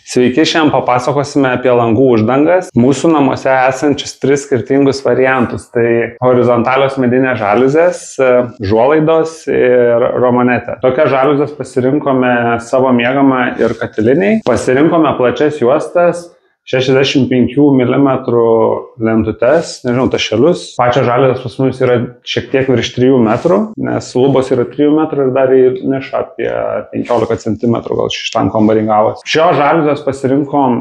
Sveiki, šiandien papasakosime apie langų uždangas, mūsų namuose esančius 3 skirtingus variantus. Tai horizontalios medinės žaliuzės, žuolaidos ir romanetė. Tokias žaliuzės pasirinkome savo miegamą ir katiliniai. Pasirinkome plačias juostas, 65 mm lentutes, nežinau, tašelius. Pačios žaliuzės pas mus yra šiek tiek virš 3 metrų, nes lubos yra 3 metrų ir dar į nišą apie 15 cm, gal šitam kambarį gavos. Šios žaliuzės pasirinkom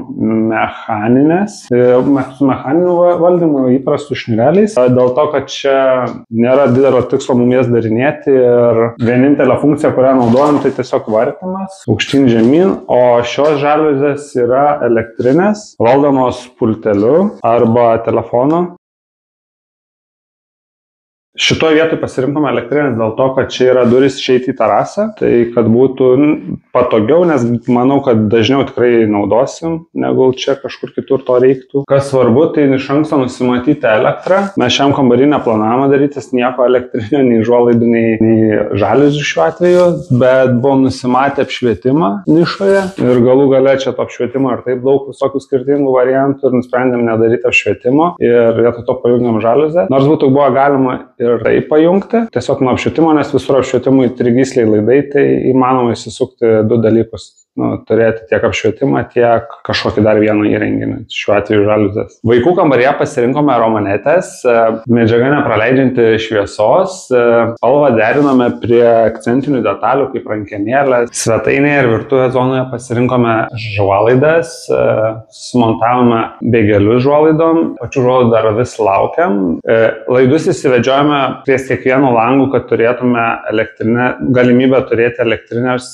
mechaninės, su mechaniniu valdymu įprastų šnireliais, dėl to, kad čia nėra didelio tikslo mum jas darinėti ir vienintelė funkcija, kurią naudojam, tai tiesiog vartymas aukštyn žemyn, o šios žaliuzės yra elektrinės, valdomos pulteliu arba telefonu. Šitoje vietoje pasirinkome elektrinės dėl to, kad čia yra durys išeiti į terasą, tai kad būtų patogiau, nes manau, kad dažniau tikrai naudosim, negu čia kažkur kitur to reiktų. Kas svarbu, tai iš anksto nusimatyti elektrą. Mes šiam kambarį neplanavome darytis nieko elektrinio, nei žuolaidų, nei žaliuzių šiuo atveju, bet buvom nusimatę apšvietimą nišoje ir galų gale čia to apšvietimo ir taip daug visokių skirtingų variantų ir nusprendėm nedaryti apšvietimo ir vietoj to pajungiam žaliuzę. Nors būtų buvo galima ir tai pajungti, tiesiog nuo apšvietimo, nes visur apšvietimui trigysliai laidai, tai įmanoma įsisukti 2 dalykus. Turėti tiek apšvietimą, tiek kažkokį dar vieną įrenginį, šiuo atveju žaliuzės. Vaikų kambaryje pasirinkome romanetės, medžiaga nepraleidžianti šviesos, spalvą derinome prie akcentinių detalių, kaip rankenėlės. Svetainėje ir virtuvės zonoje pasirinkome žuolaidas, sumontavome bėgelius žuolaidom, pačių žuolaidų dar vis laukiam. Laidus įsivedžiojame prie kiekvieno langų, kad turėtume galimybę turėti elektrinės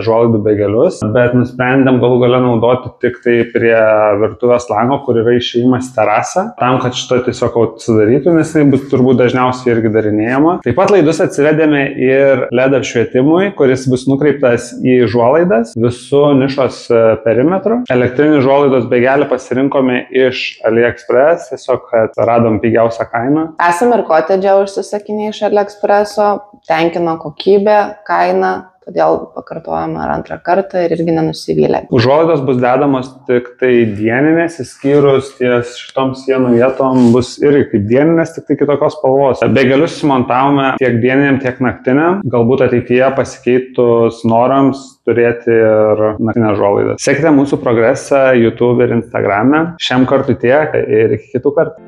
žuolaidų bėgelius. Bet nusprendėm galų gale naudoti tik tai prie virtuvės lango, kur yra išėjimas terasą, tam, kad šito tiesiog atsidarytų, nes tai bus turbūt dažniausiai irgi darinėjama. Taip pat laidus atsivedėme ir LED apšvietimui, kuris bus nukreiptas į žuolaidas visų nišos perimetru. Elektrinį žuolaidos bėgelį pasirinkome iš AliExpress, tiesiog kad radom pigiausią kainą. Esame ir kotedže užsisakiniai iš AliExpresso, tenkino kokybė, kaina. Todėl pakartojame ar antrą kartą ir irgi nenusivylė. Užuolaidos bus dedamos tik tai dieninės, išskyrus ties šitom sienų vietom bus irgi kaip dieninės, tik tai kitokios spalvos. Bėgelius sumontavome tiek dieniniam, tiek naktiniam. Galbūt ateityje pasikeitus norams turėti ir naktinę žuolaidą. Sekite mūsų progresą YouTube ir Instagrame. Šiam kartui tiek ir iki kitų kartų.